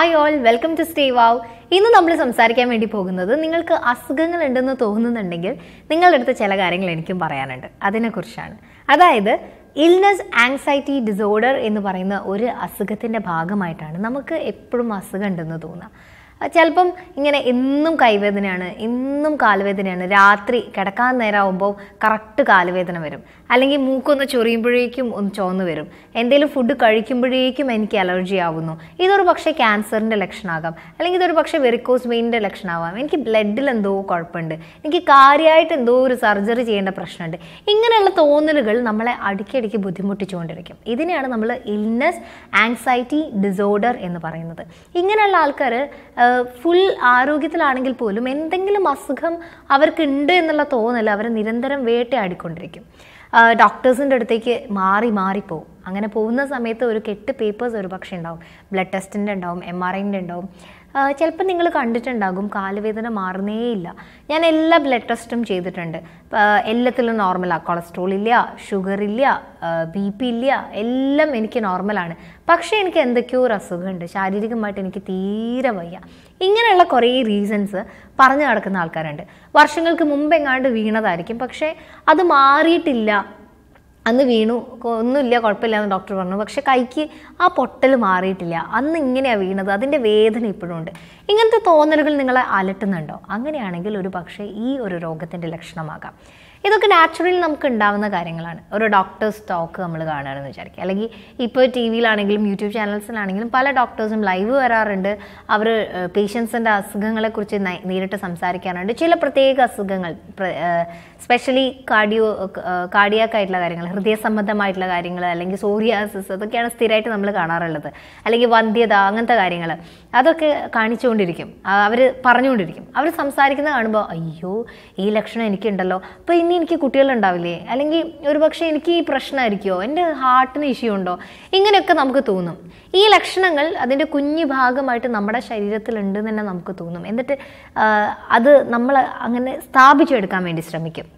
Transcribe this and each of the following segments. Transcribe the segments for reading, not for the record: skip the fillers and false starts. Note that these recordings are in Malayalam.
Hi all, welcome to stay wow. ഇന്ന് നമ്മൾ സംസാരിക്കാൻ വേണ്ടി പോകുന്നത് നിങ്ങൾക്ക് അസുഖങ്ങൾ ഉണ്ടെന്ന് തോന്നുന്നുണ്ടെങ്കിൽ നിങ്ങളുടെ അടുത്ത് ചില കാര്യങ്ങൾ എനിക്കും പറയാനുണ്ട്. അതിനെക്കുറിച്ചാണ്. അതായത് ഇൽനെസ് ആങ്സൈറ്റി ഡിസോർഡർ എന്ന് പറയുന്ന ഒരു അസുഖത്തിൻ്റെ ഭാഗമായിട്ടാണ് നമുക്ക് എപ്പോഴും അസുഖം ഉണ്ടെന്ന് തോന്നുക. ചിലപ്പം ഇങ്ങനെ എന്നും കൈവേദനയാണ്, എന്നും കാലുവേദനയാണ്, രാത്രി കിടക്കാൻ നേരമാകുമ്പോൾ കറക്റ്റ് കാലുവേദന വരും, അല്ലെങ്കിൽ മൂക്കൊന്ന് ചൊറിയുമ്പോഴേക്കും ഒന്ന് ചോന്ന് വരും, എന്തെങ്കിലും ഫുഡ് കഴിക്കുമ്പോഴേക്കും എനിക്ക് അലർജി ആവുന്നു. ഇതൊരു പക്ഷേ ക്യാൻസറിൻ്റെ ലക്ഷണമാകാം, അല്ലെങ്കിൽ ഇതൊരു പക്ഷേ വെരിക്കോസ് വെയിനിൻ്റെ ലക്ഷണമാവാം, എനിക്ക് ബ്ലഡിൽ എന്തോ കുഴപ്പമുണ്ട്, എനിക്ക് കാര്യമായിട്ട് എന്തോ ഒരു സർജറി ചെയ്യേണ്ട പ്രശ്നമുണ്ട്. ഇങ്ങനെയുള്ള തോന്നലുകൾ നമ്മളെ അടിക്കടിക്ക് ബുദ്ധിമുട്ടിച്ചുകൊണ്ടിരിക്കും. ഇതിനെയാണ് നമ്മൾ ഇൽനെസ് ആങ്സൈറ്റി ഡിസോർഡർ എന്ന് പറയുന്നത്. ഇങ്ങനെയുള്ള ആൾക്കാർ ഫുൾ ആരോഗ്യത്തിലാണെങ്കിൽ പോലും എന്തെങ്കിലും അസുഖം അവർക്കുണ്ട് എന്നുള്ള തോന്നൽ അവരെ നിരന്തരം വേട്ടയാടിക്കൊണ്ടിരിക്കും. ഡോക്ടേഴ്സിൻ്റെ അടുത്തേക്ക് മാറിപ്പോവും. അങ്ങനെ പോകുന്ന സമയത്ത് ഒരു 8 പേപ്പേഴ്സ് ഒരു പക്ഷേ ഉണ്ടാവും. ബ്ലഡ് ടെസ്റ്റിൻ്റെ ഉണ്ടാവും, MRIൻ്റെ ഉണ്ടാവും. ചിലപ്പോൾ നിങ്ങൾ കണ്ടിട്ടുണ്ടാകും കാലുവേദന മാറുന്നേയില്ല. ഞാൻ എല്ലാ ബ്ലഡ് ടെസ്റ്റും ചെയ്തിട്ടുണ്ട്, എല്ലാത്തിലും നോർമലാണ്. കൊളസ്ട്രോൾ ഇല്ല, ഷുഗർ ഇല്ല, BP ഇല്ല, എല്ലാം എനിക്ക് നോർമലാണ്. പക്ഷേ എനിക്ക് എന്തൊക്കെയോ ഒരു അസുഖമുണ്ട്, ശാരീരികമായിട്ട് എനിക്ക് തീരെ വയ്യ. ഇങ്ങനെയുള്ള കുറേ റീസൺസ് പറഞ്ഞു നടക്കുന്ന ആൾക്കാരുണ്ട്. വർഷങ്ങൾക്ക് മുമ്പ് എങ്ങാണ്ട് വീണതായിരിക്കും, പക്ഷേ അത് മാറിയിട്ടില്ല. അന്ന് വീണു, ഒന്നുമില്ല, കുഴപ്പമില്ല എന്ന് ഡോക്ടർ പറഞ്ഞു, പക്ഷെ കൈക്ക് ആ പൊട്ടൽ മാറിയിട്ടില്ല, അന്ന് ഇങ്ങനെയാണ് വീണത്, അതിൻ്റെ വേദന ഇപ്പോഴും ഉണ്ട്. ഇങ്ങനത്തെ തോന്നലുകൾ നിങ്ങളെ അലട്ടുന്നുണ്ടോ? അങ്ങനെയാണെങ്കിൽ ഒരു പക്ഷേ ഈ ഒരു രോഗത്തിൻ്റെ ലക്ഷണമാകാം. ഇതൊക്കെ നാച്ചുറലി നമുക്ക് ഉണ്ടാവുന്ന കാര്യങ്ങളാണ്. ഒരു ഡോക്ടേഴ്സ് ടോക്ക് നമ്മൾ കാണുകയാണെന്ന് വിചാരിക്കുക, അല്ലെങ്കിൽ ഇപ്പോൾ TV-യിലാണെങ്കിലും യൂട്യൂബ് ചാനൽസിലാണെങ്കിലും പല ഡോക്ടേഴ്സും ലൈവ് വരാറുണ്ട്. അവർ പേഷ്യൻസിൻ്റെ അസുഖങ്ങളെക്കുറിച്ച് നേരിട്ട് സംസാരിക്കാറുണ്ട്. ചില പ്രത്യേക അസുഖങ്ങൾ, സ്പെഷ്യലി കാർഡിയാക്ക് ആയിട്ടുള്ള കാര്യങ്ങൾ, ഹൃദയ സംബന്ധമായിട്ടുള്ള കാര്യങ്ങൾ, അല്ലെങ്കിൽ സോറിയാസിസ്, അതൊക്കെയാണ് സ്ഥിരമായിട്ട് നമ്മൾ കാണാറുള്ളത്. അല്ലെങ്കിൽ വന്ധ്യത, അങ്ങനത്തെ കാര്യങ്ങൾ, അതൊക്കെ കാണിച്ചുകൊണ്ടിരിക്കും, അവർ പറഞ്ഞുകൊണ്ടിരിക്കും. അവർ സംസാരിക്കുന്നത് കാണുമ്പോൾ അയ്യോ ഈ ലക്ഷണം എനിക്കുണ്ടല്ലോ, അപ്പോൾ ഇനി എനിക്ക് കുട്ടികളുണ്ടാവില്ലേ, അല്ലെങ്കിൽ ഒരുപക്ഷെ എനിക്ക് ഈ പ്രശ്നമായിരിക്കുമോ, എൻ്റെ ഹാർട്ടിന് ഇഷ്യൂ ഉണ്ടോ, ഇങ്ങനെയൊക്കെ നമുക്ക് തോന്നും. ഈ ലക്ഷണങ്ങൾ അതിൻ്റെ കുഞ്ഞു ഭാഗമായിട്ട് നമ്മുടെ ശരീരത്തിലുണ്ടെന്ന് തന്നെ നമുക്ക് തോന്നും. എന്നിട്ട് അത് നമ്മൾ അങ്ങനെ സ്ഥാപിച്ചെടുക്കാൻ വേണ്ടി ശ്രമിക്കും.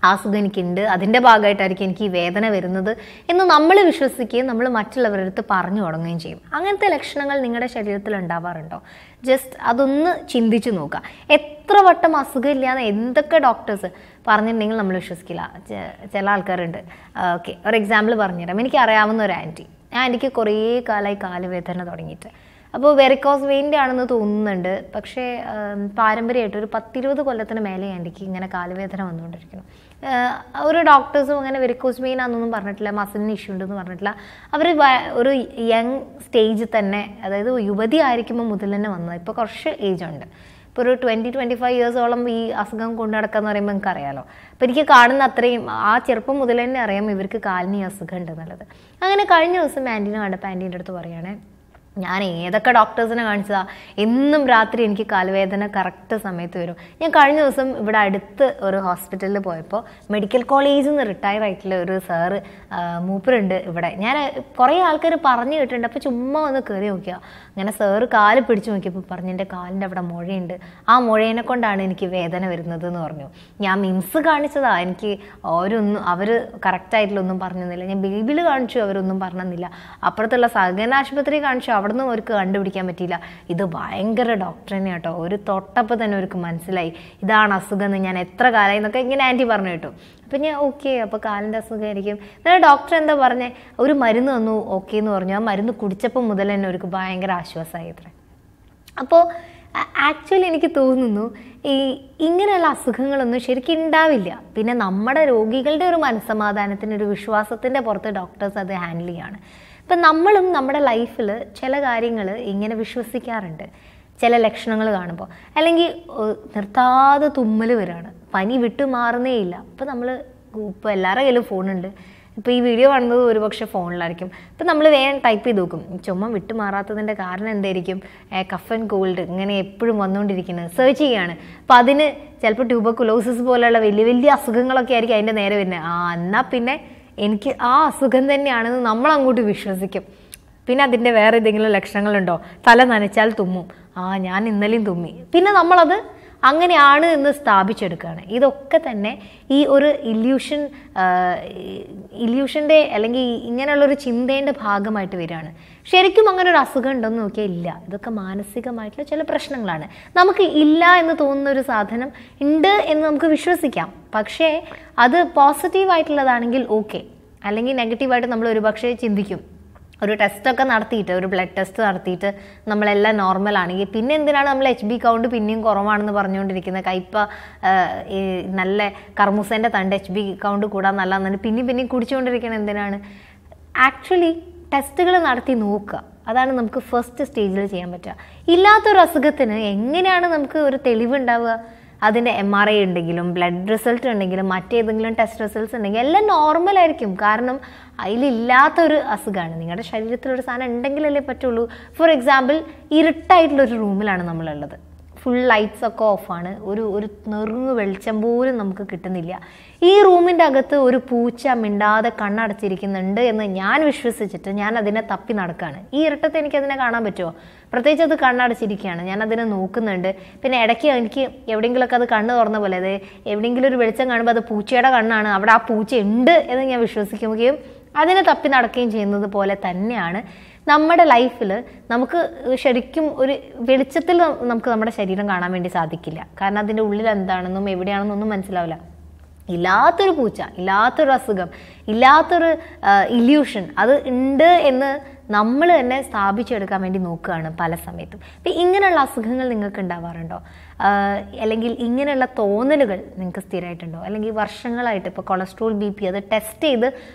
അസുഖം എനിക്കുണ്ട്, അതിൻ്റെ ഭാഗമായിട്ടായിരിക്കും എനിക്ക് ഈ വേദന വരുന്നത് എന്ന് നമ്മൾ വിശ്വസിക്കുകയും നമ്മൾ മറ്റുള്ളവരുടെ അടുത്ത് പറഞ്ഞു തുടങ്ങുകയും ചെയ്യും. അങ്ങനത്തെ ലക്ഷണങ്ങൾ നിങ്ങളുടെ ശരീരത്തിൽ ഉണ്ടാവാറുണ്ടോ? ജസ്റ്റ് അതൊന്ന് ചിന്തിച്ചു നോക്കുക. എത്ര വട്ടം അസുഖം ഇല്ലാന്ന് എന്തൊക്കെ ഡോക്ടേഴ്സ് പറഞ്ഞിട്ടുണ്ടെങ്കിൽ നമ്മൾ വിശ്വസിക്കില്ല. ചില ആൾക്കാരുണ്ട്. ഓക്കെ, ഒരു എക്സാമ്പിൾ പറഞ്ഞുതരാം. എനിക്കറിയാവുന്ന ഒരു ആൻറ്റിക്ക് കുറേ കാലമായി കാലുവേദന തുടങ്ങിയിട്ട്. അപ്പോൾ വെരിക്കോസ് വെയിൻ്റെ ആണെന്ന് തോന്നുന്നുണ്ട്, പക്ഷേ പാരമ്പര്യമായിട്ട് ഒരു 10-20 കൊല്ലത്തിന് മേലെ ആൻറ്റിക്ക് ഇങ്ങനെ കാലുവേദന വന്നുകൊണ്ടിരിക്കുന്നു. ഒരു ഡോക്ടേഴ്സും അങ്ങനെ വെരിക്കോസ് വെയിൻ ആണെന്നൊന്നും പറഞ്ഞിട്ടില്ല, മസിലിന് ഇഷ്യൂ ഉണ്ടെന്ന് പറഞ്ഞിട്ടില്ല. അവർ ഒരു യങ് സ്റ്റേജിൽ തന്നെ, അതായത് യുവതി ആയിരിക്കുമ്പോൾ മുതൽ തന്നെ വന്നത്. ഇപ്പോൾ കുറച്ച് ഏജ് ഉണ്ട്, ഇപ്പോൾ ഒരു 20-25 ഇയേഴ്സോളം ഈ അസുഖം കൊണ്ടു നടക്കുക എന്ന് പറയുമ്പോൾ നിങ്ങൾക്ക് അറിയാമല്ലോ. അപ്പോൾ എനിക്ക് കാണുന്ന അത്രയും ആ ചെറുപ്പം മുതൽ തന്നെ അറിയാം ഇവർക്ക് കാലിന് ഈ അസുഖം ഉണ്ടെന്നുള്ളത്. അങ്ങനെ കഴിഞ്ഞ ദിവസം ആൻറ്റീനെ കണ്ടപ്പോൾ ആൻറ്റീൻ്റെ അടുത്ത് പറയുകയാണെ, ഞാൻ ഏതൊക്കെ ഡോക്ടേഴ്സിനെ കാണിച്ചതാ, എന്നും രാത്രി എനിക്ക് കാലുവേദന കറക്റ്റ് സമയത്ത് വരും. ഞാൻ കഴിഞ്ഞ ദിവസം ഇവിടെ അടുത്ത് ഒരു ഹോസ്പിറ്റലിൽ പോയപ്പോൾ മെഡിക്കൽ കോളേജിൽ നിന്ന് റിട്ടയർ ആയിട്ടുള്ള ഒരു സാറ്, മൂപ്പരുണ്ട് ഇവിടെ. ഞാൻ കുറേ ആൾക്കാർ പറഞ്ഞു കേട്ടിട്ടുണ്ട്. അപ്പോൾ ചുമ്മാ ഒന്ന് കയറി നോക്കിയാൽ അങ്ങനെ സാറ് കാല് പിടിച്ച് നോക്കിയപ്പോൾ പറഞ്ഞു എൻ്റെ കാലിൻ്റെ അവിടെ മുഴയുണ്ട്, ആ മുഴേനെ കൊണ്ടാണ് എനിക്ക് വേദന വരുന്നത് എന്ന് പറഞ്ഞു. ഞാൻ മിംസ് കാണിച്ചതാ, എനിക്ക് അവർ കറക്റ്റായിട്ടുള്ളൊന്നും പറഞ്ഞില്ല. ഞാൻ ബേബിയിൽ കാണിച്ചു, അവരൊന്നും പറഞ്ഞില്ല. അപ്പുറത്തുള്ള സഹകരണ ആശുപത്രി കാണിച്ചു, അവിടെ നിന്നും അവർക്ക് കണ്ടുപിടിക്കാൻ പറ്റിയില്ല. ഇത് ഭയങ്കര ഡോക്ടറിനെ കേട്ടോ, ഒരു തൊട്ടപ്പോൾ തന്നെ അവർക്ക് മനസ്സിലായി ഇതാണ് അസുഖം എന്ന്. ഞാൻ എത്ര കാലമായി എന്നൊക്കെ ഇങ്ങനെ ആൻറ്റി പറഞ്ഞു കേട്ടോ. അപ്പം ഞാൻ ഓക്കെ, അപ്പോൾ കാലിൻ്റെ അസുഖമായിരിക്കും. എന്നാൽ ഡോക്ടർ എന്താ പറഞ്ഞേ, ഒരു മരുന്ന് തന്നു, ഓക്കെ എന്ന് പറഞ്ഞു. ആ മരുന്ന് കുടിച്ചപ്പോൾ മുതൽ തന്നെ അവർക്ക് ഭയങ്കര ആശ്വാസമായി അത്ര. അപ്പോൾ ആക്ച്വലി എനിക്ക് തോന്നുന്നു ഇങ്ങനെയുള്ള അസുഖങ്ങളൊന്നും ശരിക്കും ഉണ്ടാവില്ല. പിന്നെ നമ്മുടെ രോഗികളുടെ ഒരു മനസ്സമാധാനത്തിൻ്റെ ഒരു വിശ്വാസത്തിൻ്റെ പുറത്ത് ഡോക്ടേഴ്സ് അത് ഹാൻഡിൽ ചെയ്യാണ്. ഇപ്പം നമ്മളും നമ്മുടെ ലൈഫിൽ ചില കാര്യങ്ങൾ ഇങ്ങനെ വിശ്വസിക്കാറുണ്ട്. ചില ലക്ഷണങ്ങൾ കാണുമ്പോൾ, അല്ലെങ്കിൽ നിർത്താതെ തുമ്മൽ വരികയാണ്, പനി വിട്ടു മാറുന്നേ ഇല്ല. അപ്പോൾ ഇപ്പോൾ എല്ലാവരുടെ കയ്യിലും ഫോണുണ്ട്. ഇപ്പോൾ ഈ വീഡിയോ കാണുന്നത് ഒരുപക്ഷെ ഫോണിലായിരിക്കും. ഇപ്പം നമ്മൾ വേഗം ടൈപ്പ് ചെയ്ത് നോക്കും, ചുമ വിട്ടു മാറാത്തതിൻ്റെ കാരണം എന്തായിരിക്കും, കഫ് ആൻഡ് കോൾഡ് ഇങ്ങനെ എപ്പോഴും വന്നുകൊണ്ടിരിക്കുന്നത് സെർച്ച് ചെയ്യുകയാണ്. അപ്പോൾ അതിന് ചിലപ്പോൾ ട്യൂബർകുലോസിസ് പോലെയുള്ള വലിയ വലിയ അസുഖങ്ങളൊക്കെ ആയിരിക്കും അതിൻ്റെ നേരെ വരുന്നത്. എന്നാൽ പിന്നെ എനിക്ക് ആ അസുഖം തന്നെയാണെന്ന് നമ്മൾ അങ്ങോട്ട് വിശ്വസിക്കും. പിന്നെ അതിൻ്റെ വേറെ ഏതെങ്കിലും ലക്ഷണങ്ങളുണ്ടോ, തല നനച്ചാൽ തുമ്മും, ഞാൻ ഇന്നലെയും തുമ്മി, പിന്നെ നമ്മളത് അങ്ങനെയാണ് എന്ന് സ്ഥാപിച്ചെടുക്കുകയാണ്. ഇതൊക്കെ തന്നെ ഈ ഒരു ഇല്യൂഷൻ്റെ അല്ലെങ്കിൽ ഇങ്ങനെയുള്ളൊരു ചിന്തേൻ്റെ ഭാഗമായിട്ട് വരികയാണ്. ശരിക്കും അങ്ങനെ ഒരു അസുഖം ഉണ്ടെന്ന് നോക്കിയാൽ ഇല്ല. ഇതൊക്കെ മാനസികമായിട്ടുള്ള ചില പ്രശ്നങ്ങളാണ്. നമുക്ക് ഇല്ല എന്ന് തോന്നുന്ന ഒരു സാധനം ഉണ്ട് എന്ന് നമുക്ക് വിശ്വസിക്കാം. പക്ഷേ അത് പോസിറ്റീവായിട്ടുള്ളതാണെങ്കിൽ ഓക്കെ, അല്ലെങ്കിൽ നെഗറ്റീവായിട്ട് നമ്മൾ ഒരുപക്ഷെ ചിന്തിക്കും. ഒരു ടെസ്റ്റൊക്കെ നടത്തിയിട്ട്, ഒരു ബ്ലഡ് ടെസ്റ്റ് നടത്തിയിട്ട് നമ്മളെല്ലാം നോർമൽ ആണെങ്കിൽ പിന്നെ എന്തിനാണ് നമ്മൾ HB കൗണ്ട് പിന്നെയും കുറവാണെന്ന് പറഞ്ഞുകൊണ്ടിരിക്കുന്നത്? കയ്പ നല്ല കർമൂസേൻ്റെ തണ്ട് HB കൗണ്ട് കൂടാൻ നല്ലതെന്നാണ് പിന്നെയും കുടിച്ചുകൊണ്ടിരിക്കുന്നത് എന്തിനാണ്? ആക്ച്വലി ടെസ്റ്റുകൾ നടത്തി നോക്കുക. അതാണ് നമുക്ക് ഫസ്റ്റ് സ്റ്റേജിൽ ചെയ്യാൻ പറ്റുക. ഇല്ലാത്തൊരു അസുഖത്തിന് എങ്ങനെയാണ് നമുക്ക് ഒരു തെളിവുണ്ടാവുക? അതിൻ്റെ MRI ഉണ്ടെങ്കിലും ബ്ലഡ് റിസൾട്ട് ഉണ്ടെങ്കിലും മറ്റേതെങ്കിലും ടെസ്റ്റ് റിസൾട്ട്സ് ഉണ്ടെങ്കിൽ എല്ലാം നോർമലായിരിക്കും. കാരണം അതിലില്ലാത്തൊരു അസുഖമാണ്. നിങ്ങളുടെ ശരീരത്തിലൊരു സാധനം ഉണ്ടെങ്കിലല്ലേ പറ്റുള്ളൂ. ഫോർ എക്സാമ്പിൾ, ഇരുട്ടായിട്ടുള്ളൊരു റൂമിലാണ് നമ്മളുള്ളത്. ഫുൾ ലൈറ്റ്സ് ഒക്കെ ഓഫാണ്. ഒരു നെറുങ്ങ് വെളിച്ചം പോലും നമുക്ക് കിട്ടുന്നില്ല. ഈ റൂമിൻ്റെ അകത്ത് ഒരു പൂച്ച മിണ്ടാതെ കണ്ണടച്ചിരിക്കുന്നുണ്ട് എന്ന് ഞാൻ വിശ്വസിച്ചിട്ട് ഞാൻ അതിനെ തപ്പി നടക്കുകയാണ്. ഈ ഇരുട്ടത്ത് എനിക്കതിനെ കാണാൻ പറ്റുമോ? പ്രത്യേകിച്ച് അത് കണ്ണടച്ചിരിക്കുകയാണ്, ഞാൻ അതിനെ നോക്കുന്നുണ്ട്. പിന്നെ ഇടയ്ക്ക് എനിക്ക് എവിടെയെങ്കിലുമൊക്കെ അത് കണ്ണ് തുറന്ന പോലെ, അത് എവിടെയെങ്കിലും ഒരു വെളിച്ചം കാണുമ്പോൾ അത് പൂച്ചയുടെ കണ്ണാണ്, അവിടെ ആ പൂച്ച ഉണ്ട് എന്ന് ഞാൻ വിശ്വസിക്കുകയും അതിനെ തപ്പി നടക്കുകയും ചെയ്യുന്നത് പോലെ തന്നെയാണ് നമ്മുടെ ലൈഫിൽ നമുക്ക് ശരിക്കും ഒരു വെളിച്ചത്തിൽ നമുക്ക് നമ്മുടെ ശരീരം കാണാൻ വേണ്ടി സാധിക്കില്ല. കാരണം അതിൻ്റെ ഉള്ളിൽ എന്താണെന്നും എവിടെയാണെന്നൊന്നും മനസ്സിലാവില്ല. ഇല്ലാത്തൊരു പൂച്ച, ഇല്ലാത്തൊരു അസുഖം, ഇല്ലാത്തൊരു ഇല്യൂഷൻ അത് ഉണ്ട് എന്ന് നമ്മൾ തന്നെ സ്ഥാപിച്ചെടുക്കാൻ വേണ്ടി നോക്കുകയാണ് പല സമയത്തും. അപ്പം ഇങ്ങനെയുള്ള അസുഖങ്ങൾ നിങ്ങൾക്ക് ഉണ്ടാവാറുണ്ടോ? അല്ലെങ്കിൽ ഇങ്ങനെയുള്ള തോന്നലുകൾ നിങ്ങൾക്ക് സ്ഥിരമായിട്ടുണ്ടോ? അല്ലെങ്കിൽ വർഷങ്ങളായിട്ട് ഇപ്പോൾ കൊളസ്ട്രോൾ BP അത് ടെസ്റ്റ് ചെയ്ത്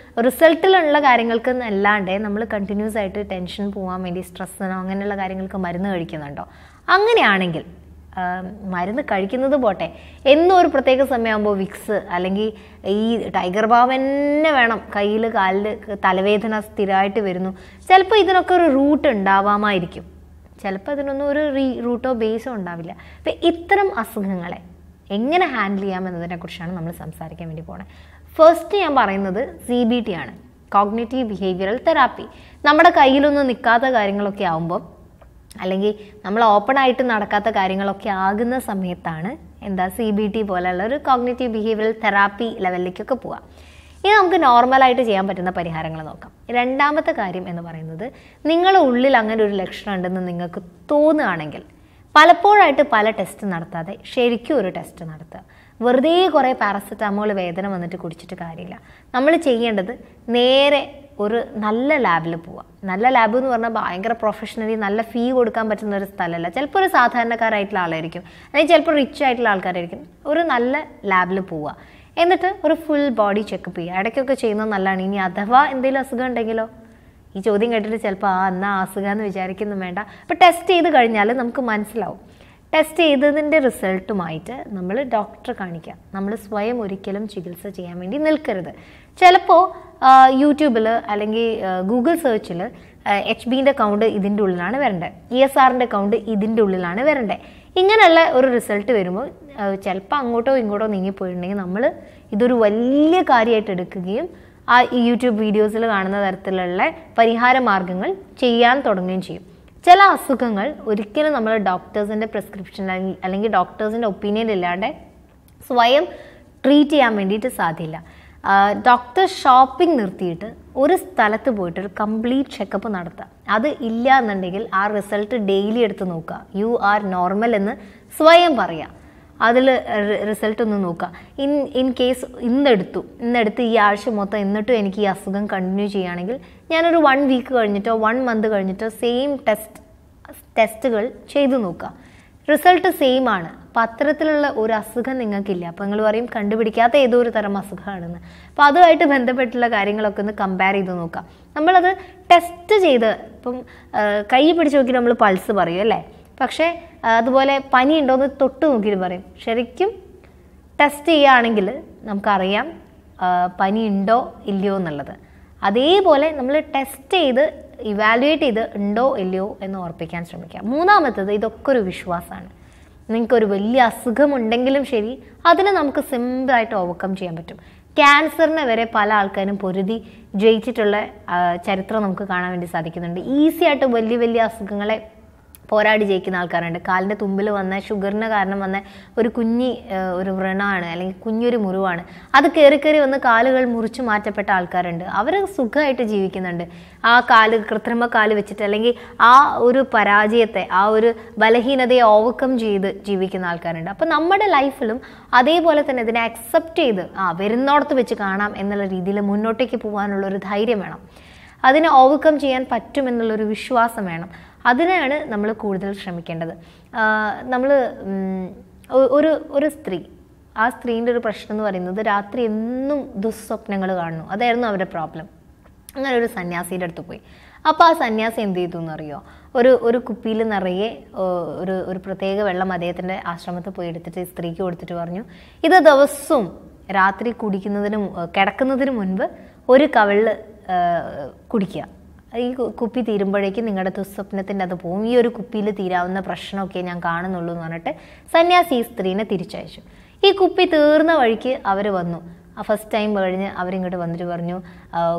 റിസൾട്ടിലുള്ള കാര്യങ്ങൾക്ക് അല്ലാണ്ട് നമ്മൾ കണ്ടിന്യൂസ് ആയിട്ട് ടെൻഷൻ പോകാൻ വേണ്ടി സ്ട്രെസ്സിനോ അങ്ങനെയുള്ള കാര്യങ്ങൾക്ക് മരുന്ന് കഴിക്കുന്നുണ്ടോ? അങ്ങനെയാണെങ്കിൽ മരുന്ന് കഴിക്കുന്നത് പോട്ടെ, എന്നും ഒരു പ്രത്യേക സമയമാകുമ്പോൾ വിക്സ് അല്ലെങ്കിൽ ഈ ടൈഗർ ബാം തന്നെ വേണം, കയ്യിൽ കാലിൽ തലവേദന സ്ഥിരമായിട്ട് വരുന്നു. ചിലപ്പോൾ ഇതിനൊക്കെ ഒരു റൂട്ട് ഉണ്ടാവാമായിരിക്കും, ചിലപ്പോൾ ഇതിനൊന്നും ഒരു റൂട്ടോ ബേസോ ഉണ്ടാവില്ല. അപ്പം ഇത്തരം അസുഖങ്ങളെ എങ്ങനെ ഹാൻഡിൽ ചെയ്യാമെന്നതിനെക്കുറിച്ചാണ് നമ്മൾ സംസാരിക്കാൻ വേണ്ടി പോകുന്നത്. ഫസ്റ്റ് ഞാൻ പറയുന്നത് CBT ആണ്, കോഗ്നിറ്റീവ് ബിഹേവിയറൽ തെറാപ്പി. നമ്മുടെ കയ്യിലൊന്നും നിൽക്കാത്ത കാര്യങ്ങളൊക്കെ ആകുമ്പോൾ അല്ലെങ്കിൽ നമ്മൾ ഓപ്പൺ ആയിട്ട് നടക്കാത്ത കാര്യങ്ങളൊക്കെ ആകുന്ന സമയത്താണ് CBT പോലെയുള്ള ഒരു കോഗ്നിറ്റീവ് ബിഹേവിയറൽ തെറാപ്പി ലെവലിലേക്കൊക്കെ പോവാം. ഇനി നമുക്ക് നോർമലായിട്ട് ചെയ്യാൻ പറ്റുന്ന പരിഹാരങ്ങൾ നോക്കാം. രണ്ടാമത്തെ കാര്യം എന്ന് പറയുന്നത്, നിങ്ങളുടെ ഉള്ളിൽ അങ്ങനെ ഒരു ലക്ഷണം ഉണ്ടെന്ന് നിങ്ങൾക്ക് തോന്നുകയാണെങ്കിൽ പലപ്പോഴായിട്ട് പല ടെസ്റ്റ് നടത്താതെ ശരിക്കും ഒരു ടെസ്റ്റ് നടത്തുക. വെറുതെ കുറേ പാരസെറ്റാമോൾ വേദന വന്നിട്ട് കുടിച്ചിട്ട് കാര്യമില്ല. നമ്മൾ ചെയ്യേണ്ടത് നേരെ ഒരു നല്ല ലാബിൽ പോവാം. നല്ല ലാബ് എന്ന് പറഞ്ഞാൽ ഭയങ്കര പ്രൊഫഷണലി നല്ല ഫീ കൊടുക്കാൻ പറ്റുന്ന ഒരു സ്ഥലമല്ല. ചിലപ്പോൾ ഒരു സാധാരണക്കാരായിട്ടുള്ള ആളായിരിക്കും, അല്ലെങ്കിൽ ചിലപ്പോൾ റിച്ച് ആയിട്ടുള്ള ആൾക്കാരായിരിക്കും. ഒരു നല്ല ലാബിൽ പോവുക, എന്നിട്ട് ഒരു ഫുൾ ബോഡി ചെക്കപ്പ് ചെയ്യുക. ഇടയ്ക്കൊക്കെ ചെയ്യുന്നത് നല്ലതാണ്. ഇനി അഥവാ എന്തെങ്കിലും അസുഖം ഉണ്ടെങ്കിലോ, ഈ ചോദ്യം കേട്ടിട്ട് ചിലപ്പോൾ എന്നാ അസുഖം എന്ന് വിചാരിക്കുന്നു വേണ്ട. അപ്പോൾ ടെസ്റ്റ് ചെയ്ത് കഴിഞ്ഞാൽ നമുക്ക് മനസ്സിലാവും. ടെസ്റ്റ് ചെയ്തതിൻ്റെ റിസൾട്ടുമായിട്ട് നമ്മൾ ഡോക്ടറെ കാണിക്കുക. നമ്മൾ സ്വയം ഒരിക്കലും ചികിത്സ ചെയ്യാൻ വേണ്ടി നിൽക്കരുത്. ചിലപ്പോൾ യൂട്യൂബിൽ അല്ലെങ്കിൽ ഗൂഗിൾ സെർച്ചിൽ HBൻ്റെ കൗണ്ട് ഇതിൻ്റെ ഉള്ളിലാണ് വരേണ്ടത്, ESRൻ്റെ കൗണ്ട് ഇതിൻ്റെ ഉള്ളിലാണ് വരേണ്ടത്. ഇങ്ങനെയുള്ള ഒരു റിസൾട്ട് വരുമ്പോൾ ചിലപ്പോൾ അങ്ങോട്ടോ ഇങ്ങോട്ടോ നീങ്ങിപ്പോയിട്ടുണ്ടെങ്കിൽ നമ്മൾ ഇതൊരു വലിയ കാര്യമായിട്ട് എടുക്കുകയും ആ യൂട്യൂബ് വീഡിയോസിൽ കാണുന്ന തരത്തിലുള്ള പരിഹാര മാർഗങ്ങൾ ചെയ്യാൻ തുടങ്ങുകയും ചെയ്യും. ചില അസുഖങ്ങൾ ഒരിക്കലും നമ്മൾ ഡോക്ടേഴ്സിൻ്റെ പ്രിസ്ക്രിപ്ഷൻ അല്ലെങ്കിൽ ഡോക്ടേഴ്സിൻ്റെ ഒപ്പീനിയൻ ഇല്ലാണ്ട് സ്വയം ട്രീറ്റ് ചെയ്യാൻ വേണ്ടിയിട്ട് സാധ്യമില്ല. ഡോക്ടർ ഷോപ്പിംഗ് നിർത്തിയിട്ട് ഒരു സ്ഥലത്ത് പോയിട്ട് ഒരു കംപ്ലീറ്റ് ചെക്കപ്പ് നടത്തുക. അത് ഇല്ല എന്നുണ്ടെങ്കിൽ ആ റിസൾട്ട് ഡെയിലി എടുത്ത് നോക്കുക. യു ആർ നോർമൽ എന്ന് സ്വയം പറയുക. അതിൽ റിസൾട്ട് ഒന്ന് നോക്കുക. ഇൻ കേസ് ഇന്നെടുത്ത് ഈ ആഴ്ച മൊത്തം എന്നിട്ടും എനിക്ക് ഈ അസുഖം കണ്ടിന്യൂ ചെയ്യുകയാണെങ്കിൽ ഞാനൊരു 1 വീക്ക് കഴിഞ്ഞിട്ടോ 1 മന്ത് കഴിഞ്ഞിട്ടോ സെയിം ടെസ്റ്റുകൾ ചെയ്തു നോക്കുക. റിസൾട്ട് സെയിം ആണ്. അപ്പം അത്തരത്തിലുള്ള ഒരു അസുഖം നിങ്ങൾക്കില്ല. അപ്പം നിങ്ങൾ പറയും കണ്ടുപിടിക്കാത്ത ഏതോ ഒരു തരം അസുഖമാണെന്ന്. അപ്പോൾ അതുമായിട്ട് ബന്ധപ്പെട്ടുള്ള കാര്യങ്ങളൊക്കെ ഒന്ന് കമ്പയർ ചെയ്ത് നോക്കാം. നമ്മളത് ടെസ്റ്റ് ചെയ്ത് ഇപ്പം കൈ പിടിച്ച് നോക്കി നമ്മൾ പൾസ് പറയും അല്ലേ, പക്ഷേ അതുപോലെ പനി ഉണ്ടോയെന്ന് തൊട്ട് നോക്കിയിട്ട് പറയും. ശരിക്കും ടെസ്റ്റ് ചെയ്യുകയാണെങ്കിൽ നമുക്കറിയാം പനി ഉണ്ടോ ഇല്ലയോ എന്നുള്ളത്. അതേപോലെ നമ്മൾ ടെസ്റ്റ് ചെയ്ത് ഇവാലുവേറ്റ് ചെയ്ത് ഉണ്ടോ ഇല്ലയോ എന്ന് ഉറപ്പിക്കാൻ ശ്രമിക്കുക. മൂന്നാമത്തത്, ഇതൊക്കെ ഒരു വിശ്വാസമാണ്. നിങ്ങൾക്കൊരു വലിയ അസുഖമുണ്ടെങ്കിലും ശരി, അതിനെ നമുക്ക് സിമ്പിളായിട്ട് ഓവർകം ചെയ്യാൻ പറ്റും. ക്യാൻസറിനെ വരെ പല ആൾക്കാരും പൊരുതി ജയിച്ചിട്ടുള്ള ചരിത്രം നമുക്ക് കാണാൻ വേണ്ടി സാധിക്കുന്നുണ്ട്. ഈസി ആയിട്ട് വലിയ വലിയ അസുഖങ്ങളെ പോരാടി ജയിക്കുന്ന ആൾക്കാരുണ്ട്. കാലിൻ്റെ തുമ്പിൽ വന്ന ഷുഗറിന് കാരണം വന്ന ഒരു ഒരു വ്രണമാണ് അല്ലെങ്കിൽ കുഞ്ഞൊരു മുറിവാണ്, അത് കയറി വന്ന് കാലുകൾ മുറിച്ചു മാറ്റപ്പെട്ട ആൾക്കാരുണ്ട്. അവർ സുഖമായിട്ട് ജീവിക്കുന്നുണ്ട്. ആ കൃത്രിമ കാല് വെച്ചിട്ട് അല്ലെങ്കിൽ ആ ഒരു പരാജയത്തെ, ആ ഒരു ബലഹീനതയെ ഓവർകം ചെയ്ത് ജീവിക്കുന്ന ആൾക്കാരുണ്ട്. അപ്പം നമ്മുടെ ലൈഫിലും അതേപോലെ തന്നെ ഇതിനെ അക്സെപ്റ്റ് ചെയ്ത് വരുന്നോടത്ത് വെച്ച് കാണാം എന്നുള്ള രീതിയിൽ മുന്നോട്ടേക്ക് പോകാനുള്ള ഒരു ധൈര്യം വേണം. അതിനെ ഓവർകം ചെയ്യാൻ പറ്റുമെന്നുള്ളൊരു വിശ്വാസം വേണം. അതിനാണ് നമ്മൾ കൂടുതൽ ശ്രമിക്കേണ്ടത്. നമ്മൾ ഒരു സ്ത്രീ, ആ സ്ത്രീൻ്റെ ഒരു പ്രശ്നം എന്ന് പറയുന്നത് രാത്രി എന്നും ദുസ്വപ്നങ്ങൾ കാണുന്നു. അതായിരുന്നു അവരുടെ പ്രോബ്ലം. അങ്ങനെ ഒരു സന്യാസിയുടെ അടുത്ത് പോയി. അപ്പോൾ ആ സന്യാസി എന്ത് ചെയ്തു എന്നറിയോ? ഒരു കുപ്പിയിൽ നിറയെ ഒരു പ്രത്യേക വെള്ളം അദ്ദേഹത്തിൻ്റെ ആശ്രമത്തിൽ പോയി എടുത്തിട്ട് സ്ത്രീക്ക് കൊടുത്തിട്ട് പറഞ്ഞു, ഇത് ദിവസവും രാത്രി കിടക്കുന്നതിന് മുൻപ് ഒരു കവിളിൽ കുടിക്കുക. ഈ കുപ്പി തീരുമ്പോഴേക്കും നിങ്ങളുടെ ദുസ്വപ്നത്തിൻ്റെ അത് പോവും. ഈ ഒരു കുപ്പിയിൽ തീരാവുന്ന പ്രശ്നമൊക്കെ ഞാൻ കാണുന്നുള്ളൂ എന്ന് പറഞ്ഞിട്ട് സന്യാസി ഈ സ്ത്രീനെ തിരിച്ചയച്ചു. ഈ കുപ്പി തീർന്ന വഴിക്ക് അവർ വന്നു. ഫസ്റ്റ് ടൈം കഴിഞ്ഞ് അവരിങ്ങോട്ട് വന്നിട്ട് പറഞ്ഞു,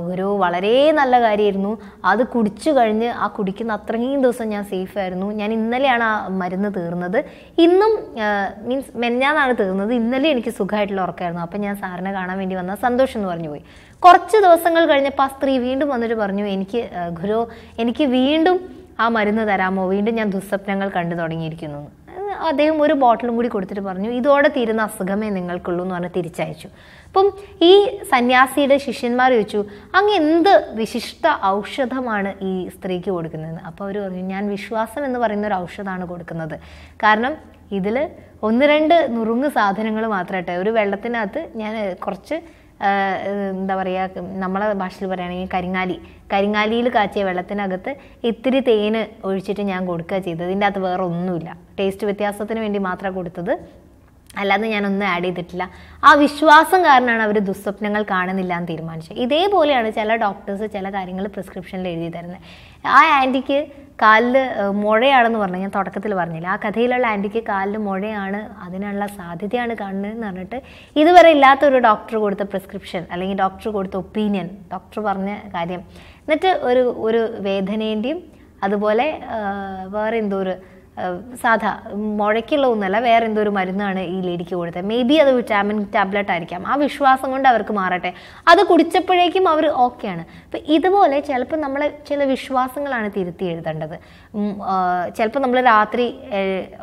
ഗുരു വളരെ നല്ല കാര്യമായിരുന്നു, അത് കുടിച്ചു കഴിഞ്ഞ് ആ കുടിക്കുന്ന അത്രയും ദിവസം ഞാൻ സേഫായിരുന്നു. ഞാൻ ഇന്നലെയാണ് ആ മരുന്ന് തീർന്നത്, ഇന്നും മീൻസ് മെഞ്ഞാന്നാണ് തീർന്നത്, ഇന്നലെ എനിക്ക് സുഖമായിട്ടുള്ള ഉറക്കമായിരുന്നു. അപ്പം ഞാൻ സാറിനെ കാണാൻ വേണ്ടി വന്ന സന്തോഷം എന്ന് പറഞ്ഞു പോയി. കുറച്ച് ദിവസങ്ങൾ കഴിഞ്ഞപ്പോൾ ആ സ്ത്രീ വീണ്ടും വന്നിട്ട് പറഞ്ഞു, ഗുരു എനിക്ക് വീണ്ടും ആ മരുന്ന് തരാമോ, വീണ്ടും ഞാൻ ദുസ്വപ്നങ്ങൾ കണ്ടു തുടങ്ങിയിരിക്കുന്നു. അദ്ദേഹം ഒരു ബോട്ടിലും കൂടി കൊടുത്തിട്ട് പറഞ്ഞു, ഇതോടെ തീരുന്ന അസുഖമേ നിങ്ങൾക്കുള്ളൂ എന്ന് പറഞ്ഞ് തിരിച്ചയച്ചു. അപ്പം ഈ സന്യാസിയുടെ ശിഷ്യന്മാർ ചോദിച്ചു, അങ്ങ് എന്ത് വിശിഷ്ട ഔഷധമാണ് ഈ സ്ത്രീക്ക് കൊടുക്കുന്നതെന്ന്. അപ്പോൾ അവർ പറഞ്ഞു, ഞാൻ വിശ്വാസം എന്ന് പറയുന്ന ഒരു ഔഷധമാണ് കൊടുക്കുന്നത്. കാരണം ഇതിൽ 1-2 നുറുങ്ങ് സാധനങ്ങൾ മാത്രമായിട്ട്, ഒരു വെള്ളത്തിനകത്ത് ഞാൻ കുറച്ച് എന്താ പറയുക, നമ്മളെ ഭാഷയിൽ പറയുകയാണെങ്കിൽ കരിങ്ങാലിയിൽ കാച്ചിയ വെള്ളത്തിനകത്ത് ഇത്തിരി തേന് ഒഴിച്ചിട്ട് ഞാൻ കൊടുക്കുക ചെയ്തത്. ഇതിൻ്റെ അകത്ത് വേറെ ഒന്നുമില്ല, ടേസ്റ്റ് വ്യത്യാസത്തിന് വേണ്ടി മാത്രമാണ് കൊടുത്തത്, അല്ലാതെ ഞാനൊന്നും ആഡ് ചെയ്തിട്ടില്ല. ആ വിശ്വാസം കാരണമാണ് അവർ ദുസ്വപ്നങ്ങൾ കാണുന്നില്ല എന്ന് തീരുമാനിച്ചത്. ഇതേപോലെയാണ് ചില ഡോക്ടേഴ്സ് ചില കാര്യങ്ങൾ പ്രിസ്ക്രിപ്ഷനിൽ എഴുതി തരുന്നത്. ആ ആൻറ്റിക്ക് കാലിൽ മുഴയാണെന്ന് പറഞ്ഞു, ഞാൻ തുടക്കത്തിൽ പറഞ്ഞില്ല, ആ കഥയിലുള്ള ആൻറ്റിക്ക് കാലിൽ മുഴയാണ്, അതിനുള്ള സാധ്യതയാണ് കാണുന്നതെന്ന് പറഞ്ഞിട്ട് ഇതുവരെ ഇല്ലാത്തൊരു ഡോക്ടർ കൊടുത്ത പ്രിസ്ക്രിപ്ഷൻ അല്ലെങ്കിൽ ഡോക്ടർ കൊടുത്ത ഒപ്പീനിയൻ, ഡോക്ടർ പറഞ്ഞ കാര്യം, എന്നിട്ട് ഒരു വേദനേൻ്റെയും അതുപോലെ വേറെ എന്തോ ഒരു സാധാ മുഴയ്ക്കുള്ള ഒന്നല്ല, വേറെ എന്തോ ഒരു മരുന്നാണ് ഈ ലേഡിക്ക് കൊടുത്തത്. മേ ബി അത് വിറ്റാമിൻ ടാബ്ലറ്റ് ആയിരിക്കാം. ആ വിശ്വാസം കൊണ്ട് അവർക്ക് മാറട്ടെ, അത് കുടിച്ചപ്പോഴേക്കും അവർ ഓക്കെയാണ്. അപ്പം ഇതുപോലെ ചിലപ്പോൾ നമ്മൾ ചില വിശ്വാസങ്ങളാണ് തിരുത്തി എഴുതേണ്ടത്. ചിലപ്പോൾ നമ്മൾ രാത്രി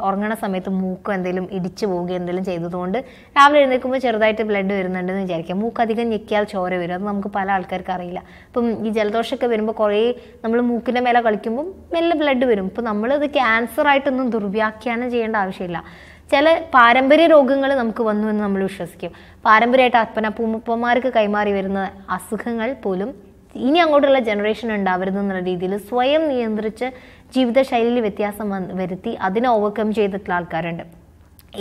ഉറങ്ങണ സമയത്ത് മൂക്ക് എന്തെങ്കിലും ഇടിച്ചു പോവുകയോ എന്തെങ്കിലും ചെയ്തതുകൊണ്ട് രാവിലെ എഴുന്നേൽക്കുമ്പോൾ ചെറുതായിട്ട് ബ്ലഡ് വരുന്നുണ്ടെന്ന് വിചാരിക്കാം. മൂക്ക് അധികം ഞെക്കിയാൽ ചോര വരും, അത് നമുക്ക് പല ആൾക്കാർക്ക് അറിയില്ല. ഇപ്പം ഈ ജലദോഷമൊക്കെ വരുമ്പോൾ കുറേ നമ്മൾ മൂക്കിൻ്റെ മേലെ കളിക്കുമ്പോൾ മെല്ലെ ബ്ലഡ് വരും. ഇപ്പം നമ്മളത് ക്യാൻസർ ആയിട്ടൊന്നും ദുർവ്യാഖ്യാനം ചെയ്യേണ്ട ആവശ്യമില്ല. ചില പാരമ്പര്യ രോഗങ്ങൾ നമുക്ക് വന്നു എന്ന് നമ്മൾ വിശ്വസിക്കും. പാരമ്പര്യമായിട്ട് അപ്പനപ്പൂപ്പന്മാർക്ക് കൈമാറി വരുന്ന അസുഖങ്ങൾ പോലും ഇനി അങ്ങോട്ടുള്ള ജനറേഷൻ ഉണ്ടാവരുതെന്നുള്ള രീതിയിൽ സ്വയം നിയന്ത്രിച്ച് ജീവിതശൈലിയിൽ വ്യത്യാസം വരുത്തി അതിനെ ഓവർകം ചെയ്തിട്ടുള്ള ആൾക്കാരുണ്ട്.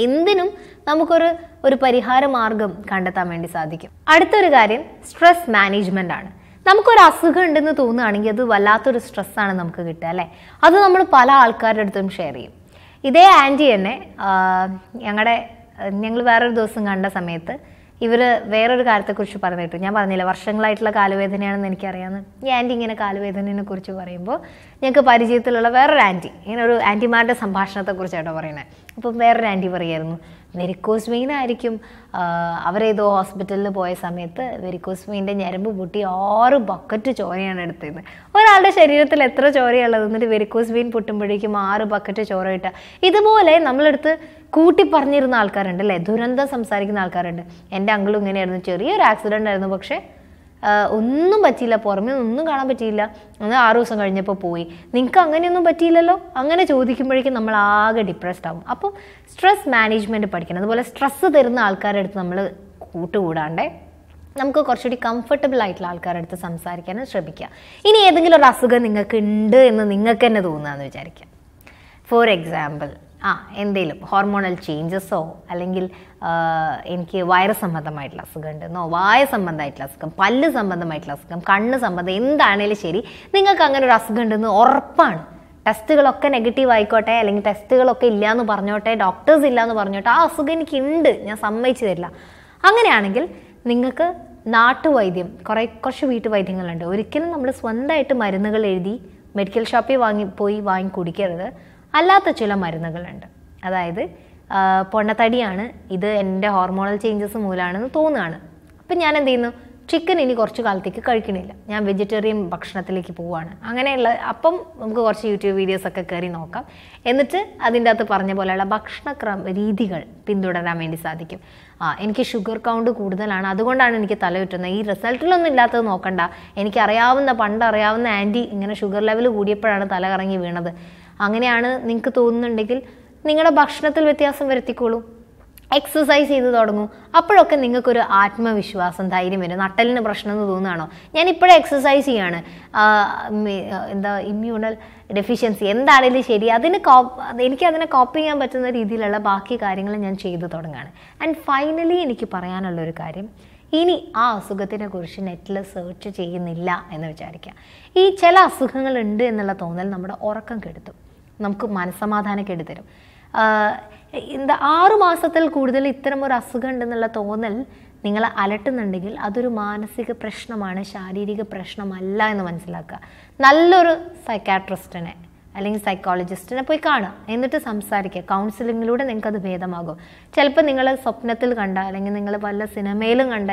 എന്തിനും നമുക്കൊരു പരിഹാര മാർഗം കണ്ടെത്താൻ വേണ്ടി സാധിക്കും. അടുത്തൊരു കാര്യം സ്ട്രെസ് മാനേജ്മെന്റ് ആണ്. നമുക്കൊരു അസുഖം ഉണ്ടെന്ന് തോന്നുകയാണെങ്കിൽ അത് വല്ലാത്തൊരു സ്ട്രെസ്സാണ് നമുക്ക് കിട്ടുക, അല്ലേ? അത് നമ്മൾ പല ആൾക്കാരുടെ അടുത്തും ഷെയർ ചെയ്യും. ഇതേ ആൻറ്റി തന്നെ ഞങ്ങൾ വേറൊരു ദിവസം കണ്ട സമയത്ത് ഇവർ വേറൊരു കാര്യത്തെക്കുറിച്ച് പറഞ്ഞിട്ടു. ഞാൻ പറഞ്ഞില്ല വർഷങ്ങളായിട്ടുള്ള കാലുവേദനയാണെന്ന് എനിക്കറിയാമെന്ന്. ഈ ആൻറ്റി ഇങ്ങനെ കാലുവേദനയെ കുറിച്ച് പറയുമ്പോൾ ഞങ്ങൾക്ക് പരിചയത്തിലുള്ള വേറൊരു ആൻറ്റി, ഇങ്ങനെ ഒരു ആൻറ്റിമാരുടെ സംഭാഷണത്തെക്കുറിച്ചാട്ടോ പറയുന്നത്. അപ്പം വേറൊരു ആൻറ്റി പറയായിരുന്നു, വെരിക്കോസ് വെയിൻ ആയിരിക്കും. അവരേതോ ഹോസ്പിറ്റലിൽ പോയ സമയത്ത് വെരിക്കോസ് വെയിൻ്റെ ഞരമ്പ് പൊട്ടി 6 ബക്കറ്റ് ചോരയാണ് എടുത്തത്. ഒരാളുടെ ശരീരത്തിൽ എത്ര ചോരയുള്ളത്, എന്നിട്ട് വെരിക്കോസ് വെയിൻ പൊട്ടുമ്പോഴേക്കും 6 ബക്കറ്റ് ചോര കിട്ടുക. ഇതുപോലെ നമ്മളെടുത്ത് കൂട്ടി പറഞ്ഞിരുന്ന ആൾക്കാരുണ്ട്, അല്ലേ? ദുരന്തം സംസാരിക്കുന്ന ആൾക്കാരുണ്ട്. എൻ്റെ അങ്കിളും ഇങ്ങനെയായിരുന്നു, ചെറിയൊരു ആക്സിഡൻ്റ് ആയിരുന്നു, പക്ഷേ ഒന്നും പറ്റിയില്ല, പുറമേ ഒന്നും കാണാൻ പറ്റിയില്ല, എന്നാൽ 6 ദിവസം കഴിഞ്ഞപ്പോൾ പോയി. നിങ്ങൾക്ക് അങ്ങനെയൊന്നും പറ്റിയില്ലല്ലോ? അങ്ങനെ ചോദിക്കുമ്പോഴേക്കും നമ്മൾ ആകെ ഡിപ്രസ്ഡ് ആവും. അപ്പോൾ സ്ട്രെസ് മാനേജ്മെൻറ്റ് പഠിക്കണം. അതുപോലെ സ്ട്രെസ്സ് തരുന്ന ആൾക്കാരുടെ അടുത്ത് നമ്മൾ കൂട്ടുകൂടാണ്ടേ നമുക്ക് കുറച്ചുകൂടി കംഫർട്ടബിൾ ആയിട്ടുള്ള ആൾക്കാരുടെ അടുത്ത് സംസാരിക്കാനും ശ്രമിക്കുക. ഇനി ഏതെങ്കിലും ഒരു അസുഖം നിങ്ങൾക്ക് ഉണ്ട് എന്ന് നിങ്ങൾക്ക് തന്നെ തോന്നുകയെന്ന് വിചാരിക്കാം. ഫോർ എക്സാമ്പിൾ, എന്തെങ്കിലും ഹോർമോണൽ ചേഞ്ചസോ അല്ലെങ്കിൽ എനിക്ക് വയറ് സംബന്ധമായിട്ടുള്ള അസുഖം ഉണ്ടെന്നോ, വായ സംബന്ധമായിട്ടുള്ള അസുഖം, പല്ല് സംബന്ധമായിട്ടുള്ള അസുഖം, കണ്ണ് സംബന്ധം, എന്താണേലും ശരി, നിങ്ങൾക്ക് അങ്ങനെ ഒരു അസുഖം ഉണ്ടെന്ന് ഉറപ്പാണ്. ടെസ്റ്റുകളൊക്കെ നെഗറ്റീവ് ആയിക്കോട്ടെ, അല്ലെങ്കിൽ ടെസ്റ്റുകളൊക്കെ ഇല്ലയെന്ന് പറഞ്ഞോട്ടെ, ഡോക്ടേഴ്സ് ഇല്ലയെന്ന് പറഞ്ഞോട്ടെ, ആ അസുഖം എനിക്കുണ്ട്, ഞാൻ സമ്മതിച്ചു തരില്ല. അങ്ങനെയാണെങ്കിൽ നിങ്ങൾക്ക് നാട്ടുവൈദ്യം, കുറച്ച് വീട്ടുവൈദ്യങ്ങളുണ്ട്. ഒരിക്കലും നമ്മൾ സ്വന്തമായിട്ട് മരുന്നുകൾ എഴുതി മെഡിക്കൽ ഷോപ്പിൽ പോയി വാങ്ങി കുടിക്കരുത്. അല്ലാത്ത ചില മരുന്നുകളുണ്ട്. അതായത് പൊണ്ണത്തടിയാണ്, ഇത് എൻ്റെ ഹോർമോണൽ ചേഞ്ചസ് മൂലമാണെന്ന് തോന്നുകയാണ്. അപ്പം ഞാൻ എന്ത് ചെയ്യുന്നു, ചിക്കൻ ഇനി കുറച്ച് കാലത്തേക്ക് കഴിക്കണില്ല, ഞാൻ വെജിറ്റേറിയൻ ഭക്ഷണത്തിലേക്ക് പോവുകയാണ്. അങ്ങനെയുള്ള അപ്പം നമുക്ക് കുറച്ച് യൂട്യൂബ് വീഡിയോസൊക്കെ കയറി നോക്കാം. എന്നിട്ട് അതിൻ്റെ അകത്ത് പറഞ്ഞ പോലെയുള്ള രീതികൾ പിന്തുടരാൻ വേണ്ടി സാധിക്കും. എനിക്ക് ഷുഗർ കൗണ്ട് കൂടുതലാണ്, അതുകൊണ്ടാണ് എനിക്ക് തല ചുറ്റുന്നത്, ഈ റിസൾട്ടിലൊന്നും ഇല്ലാത്തത് നോക്കണ്ട, പണ്ടറിയാവുന്ന ആൻറ്റി ഇങ്ങനെ ഷുഗർ ലെവൽ കൂടിയപ്പോഴാണ് തല കറങ്ങി വീണത്, അങ്ങനെയാണ് നിങ്ങൾക്ക് തോന്നുന്നുണ്ടെങ്കിൽ നിങ്ങളുടെ ഭക്ഷണത്തിൽ വ്യത്യാസം വരുത്തിക്കോളൂ, എക്സസൈസ് ചെയ്ത് തുടങ്ങും. അപ്പോഴൊക്കെ നിങ്ങൾക്കൊരു ആത്മവിശ്വാസം, ധൈര്യം വരും. നട്ടലിന് പ്രശ്നം എന്ന് തോന്നുകയാണോ, ഞാൻ ഇപ്പോഴേ എക്സസൈസ് ചെയ്യാണ്, ഇമ്മ്യൂണൽ ഡെഫിഷ്യൻസി എന്താണെങ്കിലും ശരി, എനിക്കതിനെ കോപ്പി ചെയ്യാൻ പറ്റുന്ന രീതിയിലുള്ള ബാക്കി കാര്യങ്ങൾ ഞാൻ ചെയ്തു തുടങ്ങുകയാണ്. ആൻഡ് ഫൈനലി എനിക്ക് പറയാനുള്ളൊരു കാര്യം, ഇനി ആ അസുഖത്തിനെ കുറിച്ച് നെറ്റിൽ സെർച്ച് ചെയ്യുന്നില്ല എന്ന് വിചാരിക്കുക. ഈ ചില അസുഖങ്ങളുണ്ട് എന്നുള്ള തോന്നൽ നമ്മുടെ ഉറക്കം കെടുത്തും, നമുക്ക് മനസ്സമാധാനം കെടുത്തരും. 6 മാസത്തിൽ കൂടുതൽ ഇത്തരം ഒരു അസുഖം ഉണ്ടെന്നുള്ള തോന്നൽ നിങ്ങളെ അലട്ടുന്നുണ്ടെങ്കിൽ അതൊരു മാനസിക പ്രശ്നമാണ്, ശാരീരിക പ്രശ്നമല്ല എന്ന് മനസ്സിലാക്കുക. നല്ലൊരു സൈക്കാട്രിസ്റ്റിനെ അല്ലെങ്കിൽ സൈക്കോളജിസ്റ്റിനെ പോയി കാണുക, എന്നിട്ട് സംസാരിക്കുക. കൗൺസിലിങ്ങിലൂടെ നിങ്ങൾക്കത് ഭേദമാകും. ചിലപ്പോൾ നിങ്ങൾ സ്വപ്നത്തിൽ കണ്ട, അല്ലെങ്കിൽ നിങ്ങൾ വല്ല സിനിമയിലും കണ്ട,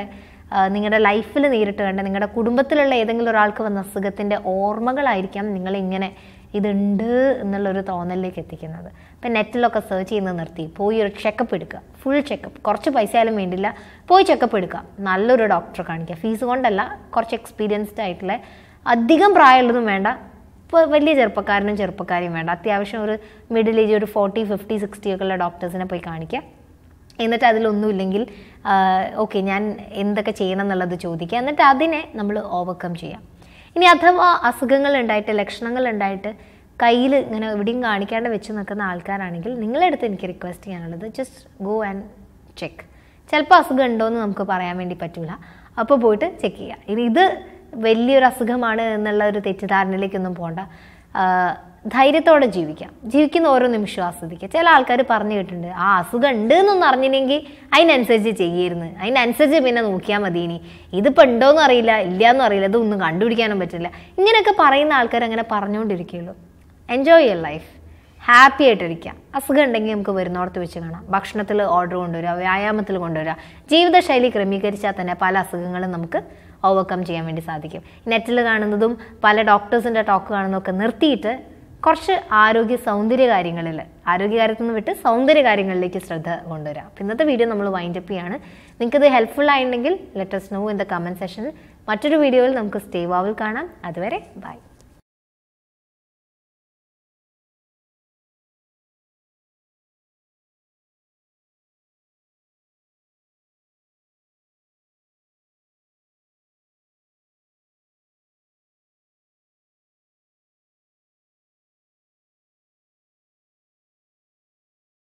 നിങ്ങളുടെ ലൈഫിൽ നേരിട്ട് കണ്ട, നിങ്ങളുടെ കുടുംബത്തിലുള്ള ഏതെങ്കിലും ഒരാൾക്ക് വന്ന അസുഖത്തിൻ്റെ ഓർമ്മകളായിരിക്കാം നിങ്ങളിങ്ങനെ ഇതുണ്ട് എന്നുള്ളൊരു തോന്നലിലേക്ക് എത്തിക്കുന്നത്. ഇപ്പം നെറ്റിലൊക്കെ സെർച്ച് ചെയ്യുന്നത് നിർത്തി പോയി ഒരു ചെക്കപ്പ് എടുക്കുക, ഫുൾ ചെക്കപ്പ്, കുറച്ച് പൈസ ആയാലും വേണ്ടില്ല, പോയി ചെക്കപ്പ് എടുക്കുക, നല്ലൊരു ഡോക്ടറെ കാണിക്കുക. ഫീസ് കൊണ്ടല്ല, കുറച്ച് എക്സ്പീരിയൻസ്ഡ് ആയിട്ടുള്ള, അധികം പ്രായമുള്ളതും വേണ്ട, ഇപ്പോൾ വലിയ ചെറുപ്പക്കാരെയും വേണ്ട, അത്യാവശ്യം ഒരു മിഡിൽ ഏജ്, ഒരു 40, 50, 60 ഒക്കെ ഉള്ള ഡോക്ടേഴ്സിനെ പോയി കാണിക്കുക. എന്നിട്ട് അതിലൊന്നുമില്ലെങ്കിൽ ഓക്കെ ഞാൻ എന്തൊക്കെ ചെയ്യണം എന്നുള്ളത് ചോദിക്കുക. എന്നിട്ട് അതിനെ നമ്മൾ ഓവർകം ചെയ്യാം. ഇനി അഥവാ അസുഖങ്ങൾ ഉണ്ടായിട്ട്, ലക്ഷണങ്ങൾ ഉണ്ടായിട്ട് കയ്യിൽ ഇങ്ങനെ എവിടെയും കാണിക്കാണ്ട് വെച്ച് നിൽക്കുന്ന ആൾക്കാരാണെങ്കിൽ നിങ്ങളടുത്ത് എനിക്ക് റിക്വസ്റ്റ് ചെയ്യാനുള്ളത്, ജസ്റ്റ് ഗോ ആൻഡ് ചെക്ക്. ചിലപ്പോൾ അസുഖം ഉണ്ടോ എന്ന് നമുക്ക് പറയാൻ വേണ്ടി പറ്റില്ല, അപ്പോൾ പോയിട്ട് ചെക്ക് ചെയ്യുക. ഇനി ഇത് വലിയൊരു അസുഖമാണ് എന്നുള്ള ഒരു തെറ്റിദ്ധാരണയിലേക്കൊന്നും പോകണ്ട. ധൈര്യത്തോടെ ജീവിക്കുന്ന ഓരോ നിമിഷവും ആസ്വദിക്കുക. ചില ആൾക്കാർ പറഞ്ഞു കേട്ടിട്ടുണ്ട്, ആ അസുഖം ഉണ്ട് എന്നൊന്നും അറിഞ്ഞില്ലെങ്കിൽ അതിനനുസരിച്ച് ചെയ്യായിരുന്നു, അതിനനുസരിച്ച് പിന്നെ നോക്കിയാൽ മതി, ഇനി ഇതിപ്പോൾ ഉണ്ടോയെന്നും അറിയില്ല, ഇല്ലയെന്നും അറിയില്ല, ഇതൊന്നും കണ്ടുപിടിക്കാനും പറ്റില്ല, ഇങ്ങനെയൊക്കെ പറയുന്ന ആൾക്കാർ അങ്ങനെ പറഞ്ഞുകൊണ്ടിരിക്കുകയുള്ളൂ. എൻജോയ് യുവർ ലൈഫ്, ഹാപ്പി ആയിട്ടിരിക്കുക. അസുഖം ഉണ്ടെങ്കിൽ നമുക്ക് വരുന്നോടത്ത് വെച്ച് കാണാം, ഭക്ഷണത്തിൽ ഓർഡർ കൊണ്ടുവരിക, വ്യായാമത്തിൽ കൊണ്ടുവരിക, ജീവിതശൈലി ക്രമീകരിച്ചാൽ തന്നെ പല അസുഖങ്ങളും നമുക്ക് ഓവർകം ചെയ്യാൻ വേണ്ടി സാധിക്കും. നെറ്റിൽ കാണുന്നതും പല ഡോക്ടേഴ്സിൻ്റെ ടോക്ക് കാണുന്നതൊക്കെ നിർത്തിയിട്ട് കുറച്ച് ആരോഗ്യകാര്യത്തിൽ നിന്ന് വിട്ട് സൗന്ദര്യ കാര്യങ്ങളിലേക്ക് ശ്രദ്ധ കൊണ്ടുവരാം. അപ്പോൾ ഇന്നത്തെ വീഡിയോ നമ്മൾ വൈൻഡപ്പ് ചെയ്യാണ്. നിങ്ങൾക്കിത് ഹെൽപ്ഫുൾ ആയിട്ടുണ്ടെങ്കിൽ let us know in the comment section. മറ്റൊരു വീഡിയോയിൽ നമുക്ക് സ്റ്റേ വാവിൽ കാണാം. അതുവരെ ബൈ.